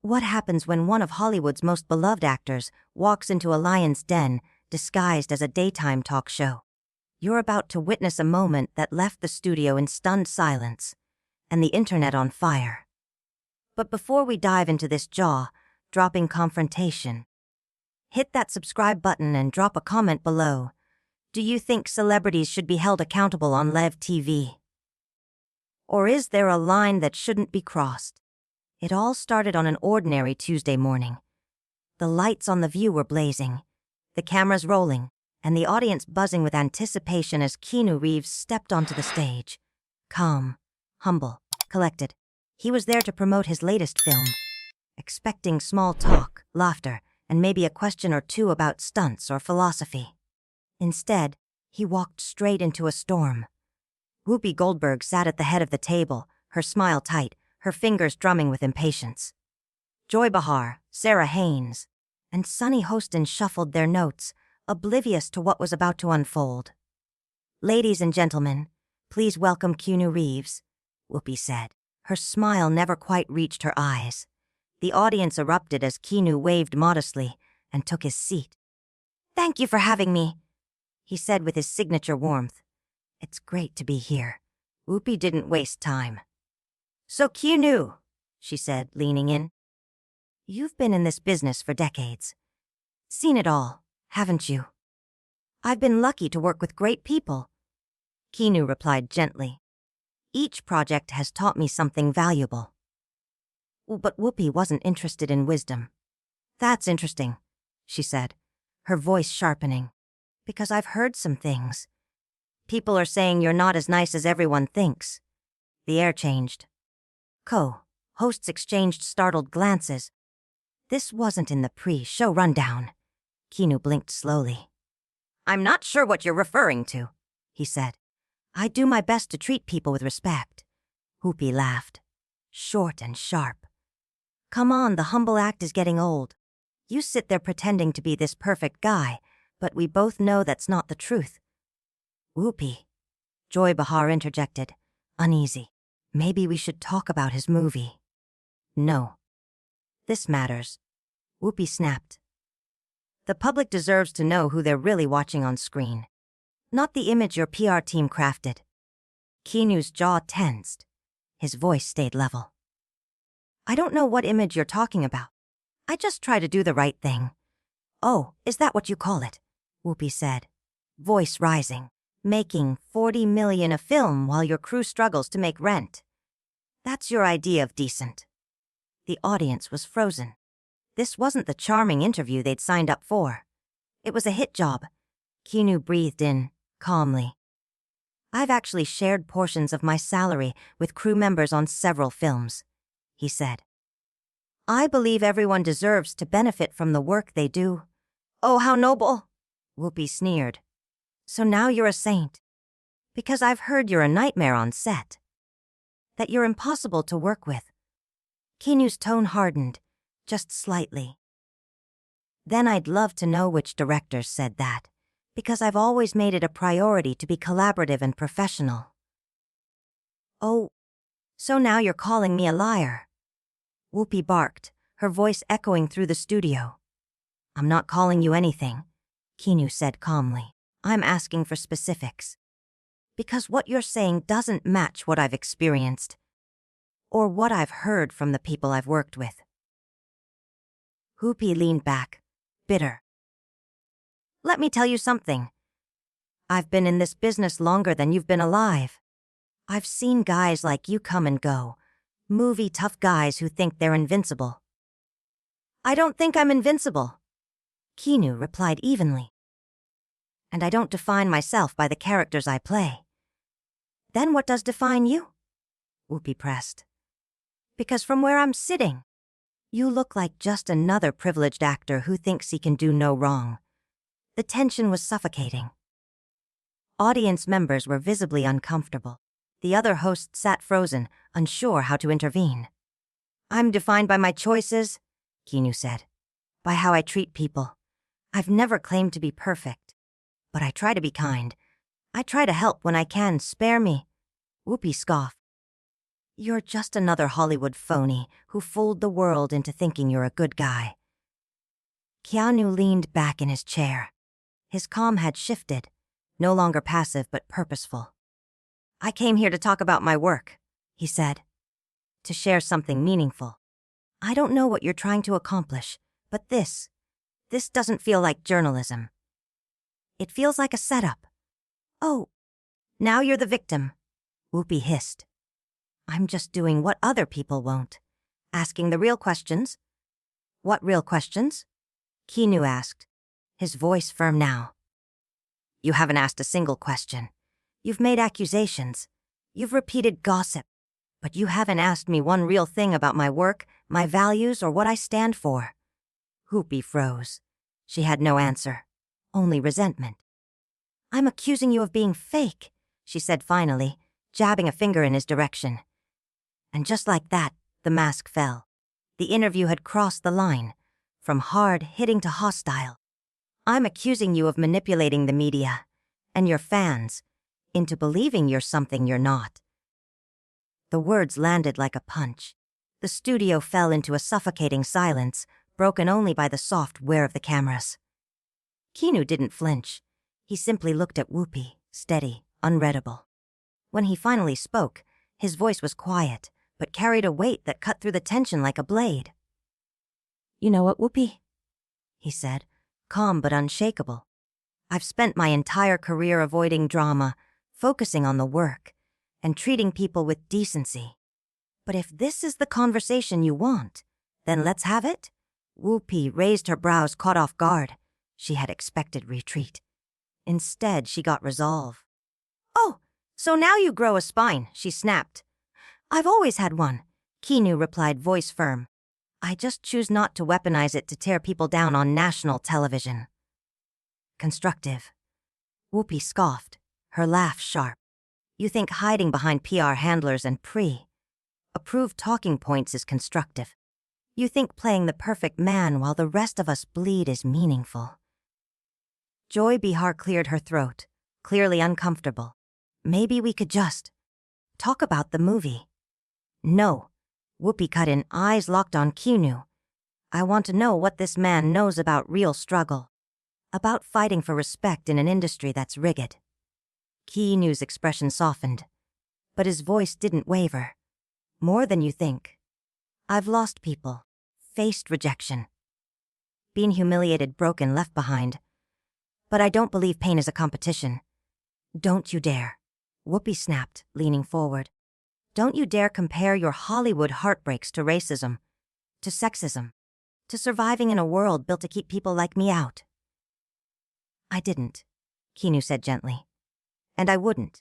What happens when one of Hollywood's most beloved actors walks into a lion's den disguised as a daytime talk show? You're about to witness a moment that left the studio in stunned silence and the internet on fire. But before we dive into this jaw-dropping confrontation, hit that subscribe button and drop a comment below. Do you think celebrities should be held accountable on live TV? Or is there a line that shouldn't be crossed? It all started on an ordinary Tuesday morning. The lights on The View were blazing, the cameras rolling, and the audience buzzing with anticipation as Keanu Reeves stepped onto the stage. Calm, humble, collected. He was there to promote his latest film, expecting small talk, laughter, and maybe a question or two about stunts or philosophy. Instead, he walked straight into a storm. Whoopi Goldberg sat at the head of the table, her smile tight, her fingers drumming with impatience. Joy Behar, Sarah Haynes, and Sonny Hostin shuffled their notes, oblivious to what was about to unfold. "Ladies and gentlemen, please welcome Keanu Reeves," Whoopi said. Her smile never quite reached her eyes. The audience erupted as Keanu waved modestly and took his seat. "Thank you for having me," he said with his signature warmth. "It's great to be here." Whoopi didn't waste time. "So Keanu," she said, leaning in, "you've been in this business for decades. Seen it all, haven't you?" "I've been lucky to work with great people," Keanu replied gently. "Each project has taught me something valuable." But Whoopi wasn't interested in wisdom. "That's interesting," she said, her voice sharpening, "because I've heard some things. People are saying you're not as nice as everyone thinks." The air changed. Co-hosts exchanged startled glances. This wasn't in the pre-show rundown. Keanu blinked slowly. "I'm not sure what you're referring to," he said. "I do my best to treat people with respect." Whoopi laughed, short and sharp. "Come on, the humble act is getting old. You sit there pretending to be this perfect guy, but we both know that's not the truth." "Whoopi," Joy Behar interjected, uneasy. "Maybe we should talk about his movie." "No. This matters," Whoopi snapped. "The public deserves to know who they're really watching on screen, not the image your PR team crafted." Keanu's jaw tensed. His voice stayed level. "I don't know what image you're talking about. I just try to do the right thing." "Oh, is that what you call it?" Whoopi said, voice rising. "Making $40 million a film while your crew struggles to make rent. That's your idea of decent." The audience was frozen. This wasn't the charming interview they'd signed up for. It was a hit job. Keanu breathed in, calmly. "I've actually shared portions of my salary with crew members on several films," he said. "I believe everyone deserves to benefit from the work they do." "Oh, how noble!" Whoopi sneered. "So now you're a saint. Because I've heard you're a nightmare on set. That you're impossible to work with." Keanu's tone hardened, just slightly. "Then I'd love to know which directors said that, because I've always made it a priority to be collaborative and professional." "Oh, so now you're calling me a liar?" Whoopi barked, her voice echoing through the studio. "I'm not calling you anything," Keanu said calmly. "I'm asking for specifics. Because what you're saying doesn't match what I've experienced, or what I've heard from the people I've worked with." Whoopi leaned back, bitter. "Let me tell you something. I've been in this business longer than you've been alive. I've seen guys like you come and go, movie-tough guys who think they're invincible." "I don't think I'm invincible," Keanu replied evenly. "And I don't define myself by the characters I play." "Then what does define you?" Whoopi pressed. "Because from where I'm sitting, you look like just another privileged actor who thinks he can do no wrong." The tension was suffocating. Audience members were visibly uncomfortable. The other host sat frozen, unsure how to intervene. "I'm defined by my choices," Keanu said. "By how I treat people. I've never claimed to be perfect. But I try to be kind. I try to help when I can. Spare me." Whoopi scoffed. You're just another Hollywood phony who fooled the world into thinking you're a good guy. Keanu leaned back in his chair. His calm had shifted, no longer passive but purposeful. I came here to talk about my work, he said. To share something meaningful. I don't know what you're trying to accomplish, but this doesn't feel like journalism. It feels like a setup. Oh, now you're the victim, Whoopi hissed. I'm just doing what other people won't. Asking the real questions. What real questions? Keanu asked, his voice firm now. You haven't asked a single question. You've made accusations. You've repeated gossip. But you haven't asked me one real thing about my work, my values, or what I stand for. Whoopi froze. She had no answer, only resentment. I'm accusing you of being fake, she said finally, jabbing a finger in his direction. And just like that, the mask fell. The interview had crossed the line, from hard-hitting to hostile. I'm accusing you of manipulating the media, and your fans, into believing you're something you're not. The words landed like a punch. The studio fell into a suffocating silence, broken only by the soft whir of the cameras. Keanu didn't flinch. He simply looked at Whoopi, steady, unreadable. When he finally spoke, his voice was quiet, but carried a weight that cut through the tension like a blade. You know what, Whoopi? He said, calm but unshakable. I've spent my entire career avoiding drama, focusing on the work, and treating people with decency. But if this is the conversation you want, then let's have it. Whoopi raised her brows, caught off guard. She had expected retreat. Instead, she got resolve. Oh, so now you grow a spine, she snapped. I've always had one, Keanu replied, voice firm. I just choose not to weaponize it to tear people down on national television. Constructive. Whoopi scoffed, her laugh sharp. You think hiding behind PR handlers and pre-approved talking points is constructive. You think playing the perfect man while the rest of us bleed is meaningful. Joy Behar cleared her throat, clearly uncomfortable. Maybe we could just talk about the movie. No, Whoopi cut in, eyes locked on Keanu. I want to know what this man knows about real struggle. About fighting for respect in an industry that's rigged. Keanu's expression softened, but his voice didn't waver. More than you think. I've lost people, faced rejection, been humiliated, broken, left behind. But I don't believe pain is a competition. Don't you dare, Whoopi snapped, leaning forward. Don't you dare compare your Hollywood heartbreaks to racism, to sexism, to surviving in a world built to keep people like me out. I didn't, Keanu said gently. And I wouldn't.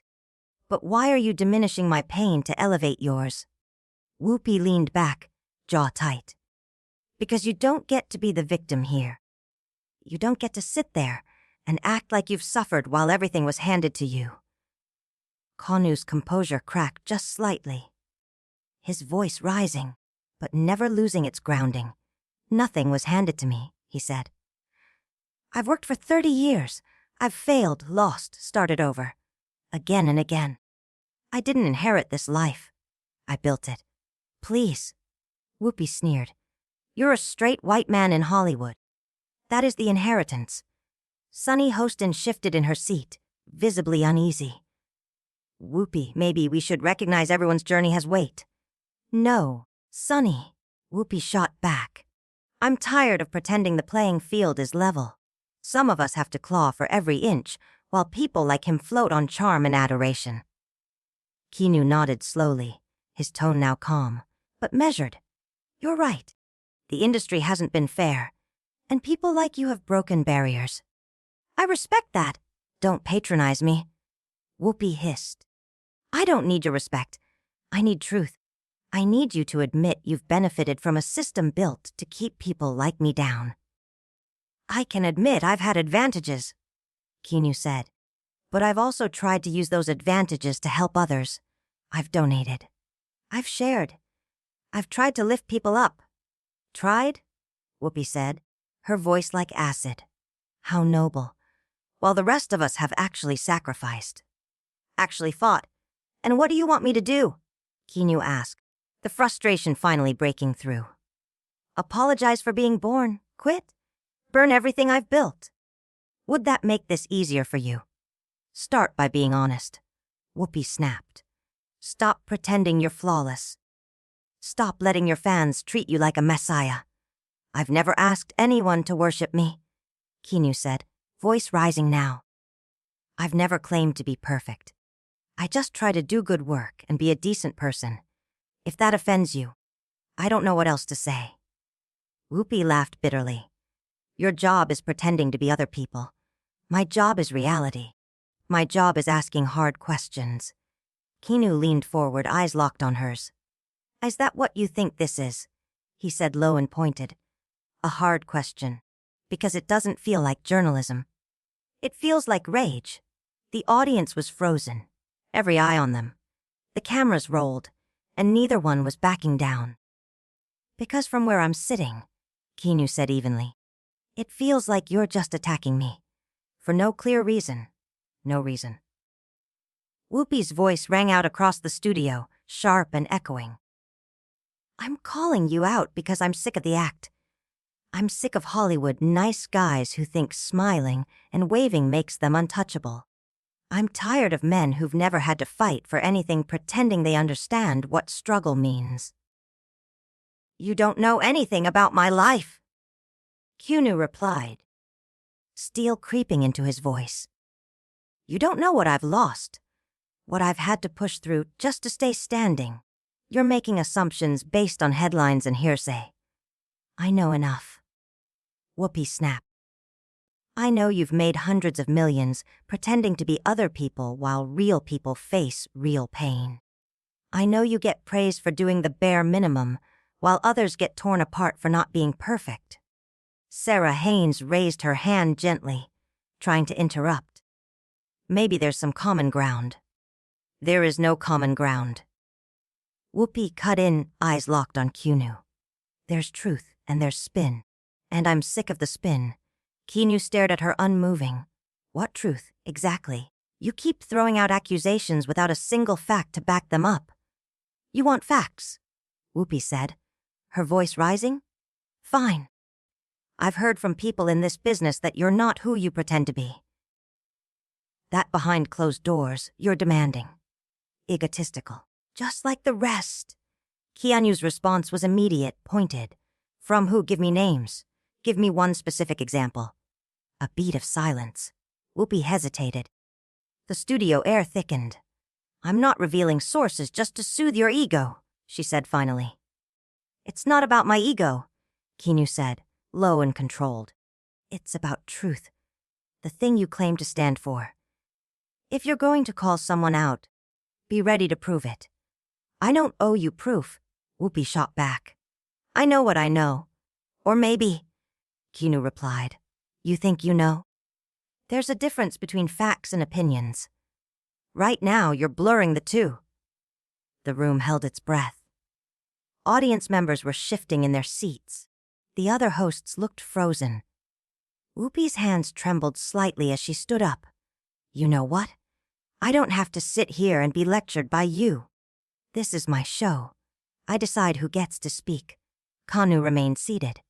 But why are you diminishing my pain to elevate yours? Whoopi leaned back, jaw tight. Because you don't get to be the victim here. You don't get to sit there and act like you've suffered while everything was handed to you. Keanu's composure cracked just slightly. His voice rising, but never losing its grounding. Nothing was handed to me, he said. I've worked for 30 years. I've failed, lost, started over. Again and again. I didn't inherit this life. I built it. Please. Whoopi sneered. You're a straight white man in Hollywood. That is the inheritance. Sunny Hostin shifted in her seat, visibly uneasy. Whoopi, maybe we should recognize everyone's journey has weight. No, Sunny, Whoopi shot back. I'm tired of pretending the playing field is level. Some of us have to claw for every inch, while people like him float on charm and adoration. Keanu nodded slowly, his tone now calm, but measured. You're right. The industry hasn't been fair, and people like you have broken barriers. I respect that. Don't patronize me. Whoopi hissed. I don't need your respect. I need truth. I need you to admit you've benefited from a system built to keep people like me down. I can admit I've had advantages, Keanu said. But I've also tried to use those advantages to help others. I've donated. I've shared. I've tried to lift people up. Tried? Whoopi said, her voice like acid. How noble. While the rest of us have actually sacrificed. Actually fought. And what do you want me to do? Keanu asked, the frustration finally breaking through. Apologize for being born? Quit? Burn everything I've built? Would that make this easier for you? Start by being honest. Whoopi snapped. Stop pretending you're flawless. Stop letting your fans treat you like a messiah. I've never asked anyone to worship me, Keanu said, voice rising now. I've never claimed to be perfect. I just try to do good work and be a decent person. If that offends you, I don't know what else to say. Whoopi laughed bitterly. Your job is pretending to be other people. My job is reality. My job is asking hard questions. Keanu leaned forward, eyes locked on hers. Is that what you think this is? He said low and pointed. A hard question. Because it doesn't feel like journalism. It feels like rage. The audience was frozen, every eye on them. The cameras rolled, and neither one was backing down. Because from where I'm sitting, Keanu said evenly, it feels like you're just attacking me. For no clear reason. No reason. Whoopi's voice rang out across the studio, sharp and echoing. I'm calling you out because I'm sick of the act. I'm sick of Hollywood nice guys who think smiling and waving makes them untouchable. I'm tired of men who've never had to fight for anything pretending they understand what struggle means. You don't know anything about my life, Keanu replied, steel creeping into his voice. You don't know what I've lost, what I've had to push through just to stay standing. You're making assumptions based on headlines and hearsay. I know enough. Whoopi snapped. I know you've made hundreds of millions pretending to be other people while real people face real pain. I know you get praised for doing the bare minimum while others get torn apart for not being perfect. Sarah Haynes raised her hand gently, trying to interrupt. Maybe there's some common ground. There is no common ground. Whoopi cut in, eyes locked on Keanu. There's truth and there's spin. And I'm sick of the spin. Keanu stared at her unmoving. What truth, exactly? You keep throwing out accusations without a single fact to back them up. You want facts, Whoopi said, her voice rising. Fine. I've heard from people in this business that you're not who you pretend to be. That behind closed doors, you're demanding. Egotistical. Just like the rest. Keanu's response was immediate, pointed. From who? Give me names. Give me one specific example. A beat of silence. Whoopi hesitated. The studio air thickened. I'm not revealing sources just to soothe your ego, she said finally. It's not about my ego, Keanu said, low and controlled. It's about truth. The thing you claim to stand for. If you're going to call someone out, be ready to prove it. I don't owe you proof, Whoopi shot back. I know what I know. Or maybe, Keanu replied, you think you know? There's a difference between facts and opinions. Right now, you're blurring the two. The room held its breath. Audience members were shifting in their seats. The other hosts looked frozen. Whoopi's hands trembled slightly as she stood up. You know what? I don't have to sit here and be lectured by you. This is my show. I decide who gets to speak. Keanu remained seated.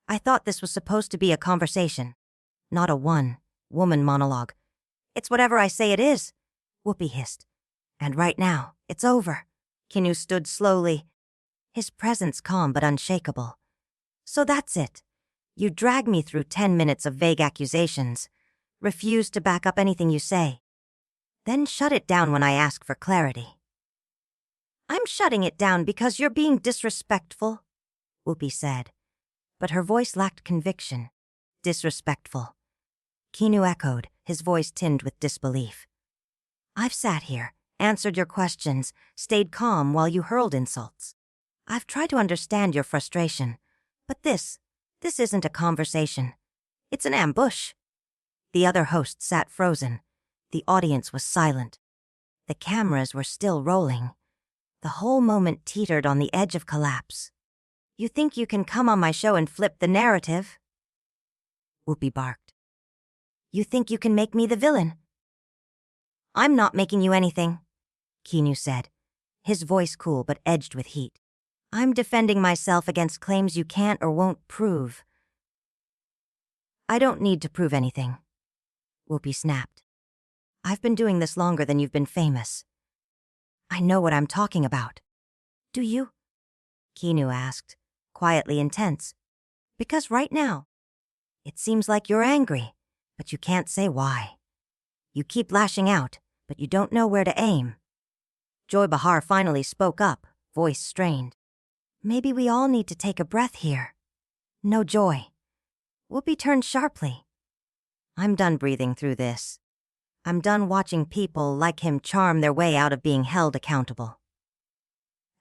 I thought this was supposed to be a conversation, not a one-woman monologue. It's whatever I say it is, Whoopi hissed. And right now, it's over. Keanu stood slowly, his presence calm but unshakable. So that's it. You drag me through 10 minutes of vague accusations, refuse to back up anything you say, then shut it down when I ask for clarity. I'm shutting it down because you're being disrespectful, Whoopi said, but her voice lacked conviction. Disrespectful. Keanu echoed, his voice tinged with disbelief. I've sat here, answered your questions, stayed calm while you hurled insults. I've tried to understand your frustration, but this isn't a conversation. It's an ambush. The other host sat frozen. The audience was silent. The cameras were still rolling. The whole moment teetered on the edge of collapse. You think you can come on my show and flip the narrative? Whoopi barked. You think you can make me the villain? I'm not making you anything, Keanu said, his voice cool but edged with heat. I'm defending myself against claims you can't or won't prove. I don't need to prove anything, Whoopi snapped. I've been doing this longer than you've been famous. I know what I'm talking about. Do you? Keanu asked, quietly intense. Because right now, it seems like you're angry, but you can't say why. You keep lashing out, but you don't know where to aim. Joy Behar finally spoke up, voice strained. Maybe we all need to take a breath here. No, Joy. Whoopi turned sharply. I'm done breathing through this. I'm done watching people like him charm their way out of being held accountable.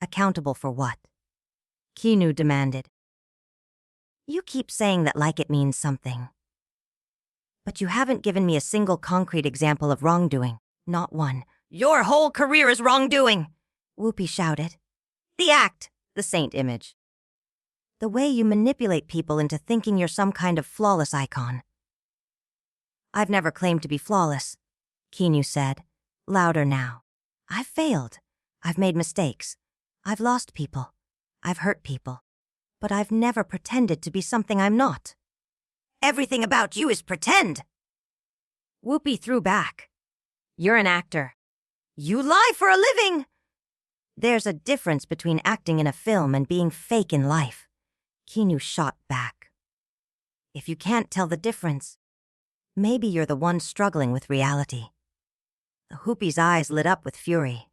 Accountable for what? Keanu demanded. You keep saying that like it means something. But you haven't given me a single concrete example of wrongdoing. Not one. Your whole career is wrongdoing, Whoopi shouted. The act, the saint image. The way you manipulate people into thinking you're some kind of flawless icon. I've never claimed to be flawless, Keanu said, louder now. I've failed. I've made mistakes. I've lost people. I've hurt people. But I've never pretended to be something I'm not. Everything about you is pretend. Whoopi threw back. You're an actor. You lie for a living. There's a difference between acting in a film and being fake in life. Keanu shot back. If you can't tell the difference, maybe you're the one struggling with reality. The Whoopi's eyes lit up with fury.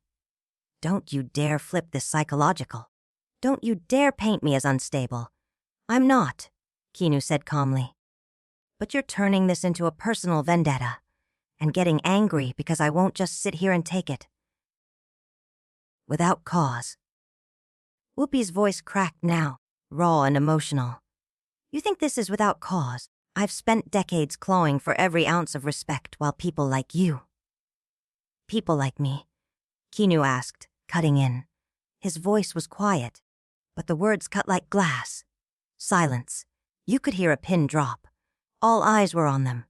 Don't you dare flip this psychological. Don't you dare paint me as unstable. I'm not, Keanu said calmly. But you're turning this into a personal vendetta and getting angry because I won't just sit here and take it. Without cause. Whoopi's voice cracked now, raw and emotional. You think this is without cause? I've spent decades clawing for every ounce of respect while people like you. People like me? Keanu asked, cutting in. His voice was quiet, but the words cut like glass. Silence. You could hear a pin drop. All eyes were on them.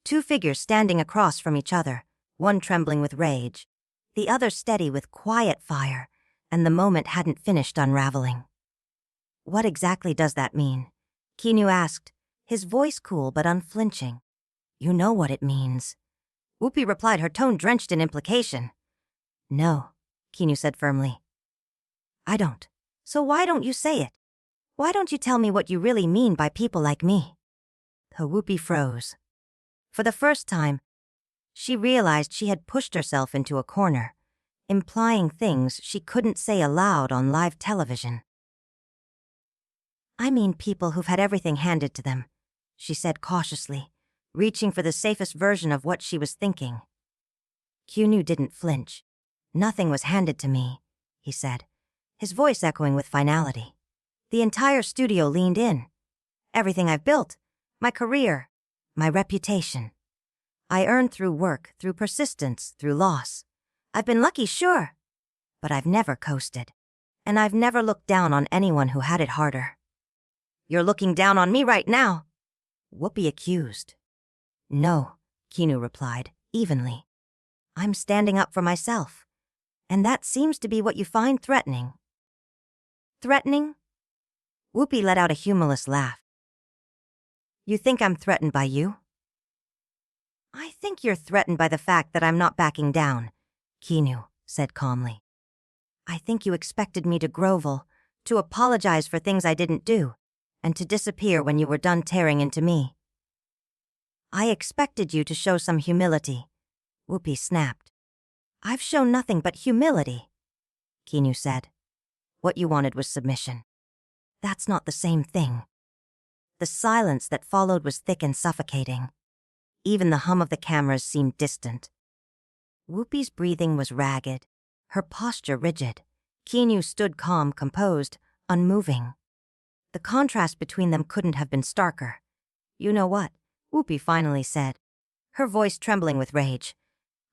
Two figures standing across from each other, one trembling with rage, the other steady with quiet fire, and the moment hadn't finished unraveling. What exactly does that mean? Keanu asked, his voice cool but unflinching. You know what it means. Whoopi replied, her tone drenched in implication. No, Keanu said firmly. I don't. So why don't you say it? Why don't you tell me what you really mean by people like me? The Whoopi froze. For the first time, she realized she had pushed herself into a corner, implying things she couldn't say aloud on live television. I mean people who've had everything handed to them, she said cautiously, reaching for the safest version of what she was thinking. Keanu didn't flinch. Nothing was handed to me, he said, his voice echoing with finality. The entire studio leaned in. Everything I've built, my career, my reputation. I earned through work, through persistence, through loss. I've been lucky, sure, but I've never coasted. And I've never looked down on anyone who had it harder. You're looking down on me right now, Whoopi accused. No, Keanu replied, evenly. I'm standing up for myself. And that seems to be what you find threatening. Threatening? Whoopi let out a humorless laugh. You think I'm threatened by you? I think you're threatened by the fact that I'm not backing down, Keanu said calmly. I think you expected me to grovel, to apologize for things I didn't do, and to disappear when you were done tearing into me. I expected you to show some humility, Whoopi snapped. I've shown nothing but humility, Keanu said. What you wanted was submission. That's not the same thing. The silence that followed was thick and suffocating. Even the hum of the cameras seemed distant. Whoopi's breathing was ragged, her posture rigid. Keanu stood calm, composed, unmoving. The contrast between them couldn't have been starker. You know what? Whoopi finally said, her voice trembling with rage.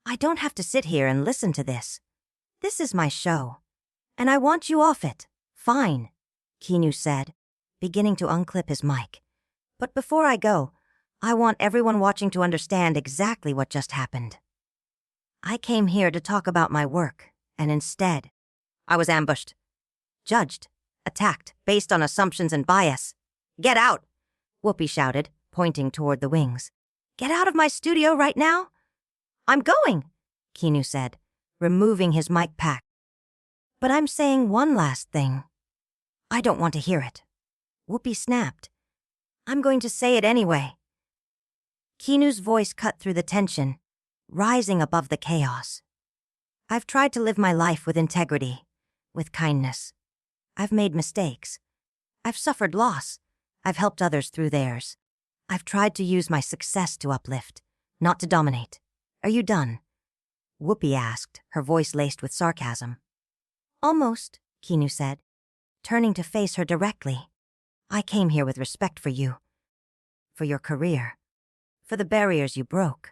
I don't have to sit here and listen to this. This is my show. And I want you off it. Fine, Keanu said, beginning to unclip his mic. But before I go, I want everyone watching to understand exactly what just happened. I came here to talk about my work, and instead, I was ambushed. Judged. Attacked, based on assumptions and bias. Get out! Whoopi shouted, pointing toward the wings. Get out of my studio right now? I'm going, Keanu said, removing his mic pack. But I'm saying one last thing. I don't want to hear it. Whoopi snapped. I'm going to say it anyway. Keanu's voice cut through the tension, rising above the chaos. I've tried to live my life with integrity, with kindness. I've made mistakes. I've suffered loss. I've helped others through theirs. I've tried to use my success to uplift, not to dominate. Are you done? Whoopi asked, her voice laced with sarcasm. Almost, Keanu said, turning to face her directly. I came here with respect for you, for your career, for the barriers you broke.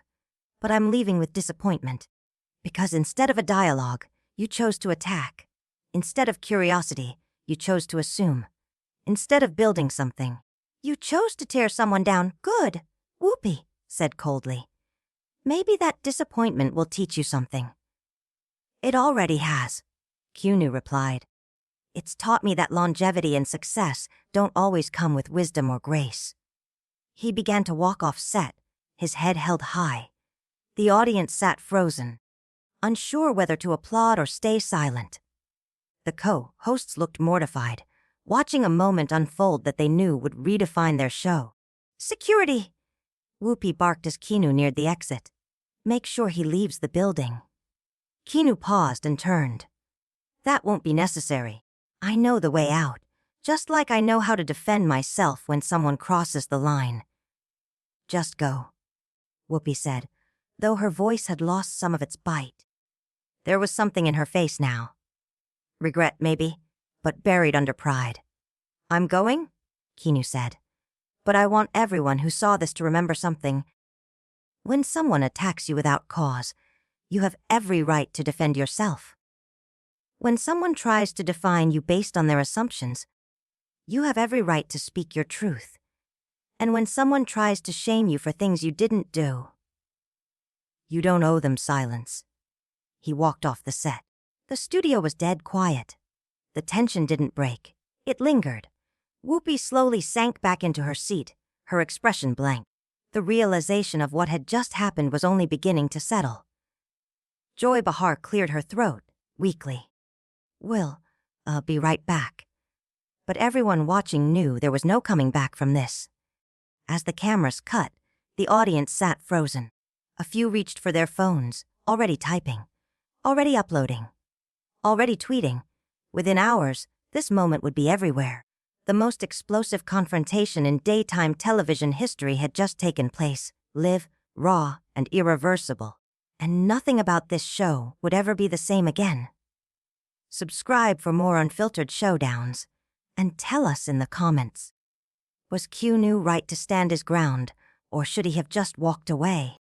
But I'm leaving with disappointment, because instead of a dialogue, you chose to attack. Instead of curiosity, you chose to assume. Instead of building something, you chose to tear someone down. Good, Whoopi said coldly. Maybe that disappointment will teach you something. It already has, Keanu replied. It's taught me that longevity and success don't always come with wisdom or grace. He began to walk off set, his head held high. The audience sat frozen, unsure whether to applaud or stay silent. The co-hosts looked mortified, watching a moment unfold that they knew would redefine their show. Security! Whoopi barked as Keanu neared the exit. Make sure he leaves the building. Keanu paused and turned. That won't be necessary. I know the way out, just like I know how to defend myself when someone crosses the line. Just go, Whoopi said, though her voice had lost some of its bite. There was something in her face now. Regret, maybe, but buried under pride. I'm going, Keanu said, but I want everyone who saw this to remember something. When someone attacks you without cause, you have every right to defend yourself. When someone tries to define you based on their assumptions, you have every right to speak your truth. And when someone tries to shame you for things you didn't do, you don't owe them silence. He walked off the set. The studio was dead quiet. The tension didn't break. It lingered. Whoopi slowly sank back into her seat, her expression blank. The realization of what had just happened was only beginning to settle. Joy Behar cleared her throat, weakly. We'll be right back. But everyone watching knew there was no coming back from this. As the cameras cut, the audience sat frozen. A few reached for their phones, already typing, already uploading, already tweeting. Within hours, this moment would be everywhere. The most explosive confrontation in daytime television history had just taken place, live, raw, and irreversible. And nothing about this show would ever be the same again. Subscribe for more unfiltered showdowns, and tell us in the comments. Was Keanu right to stand his ground, or should he have just walked away?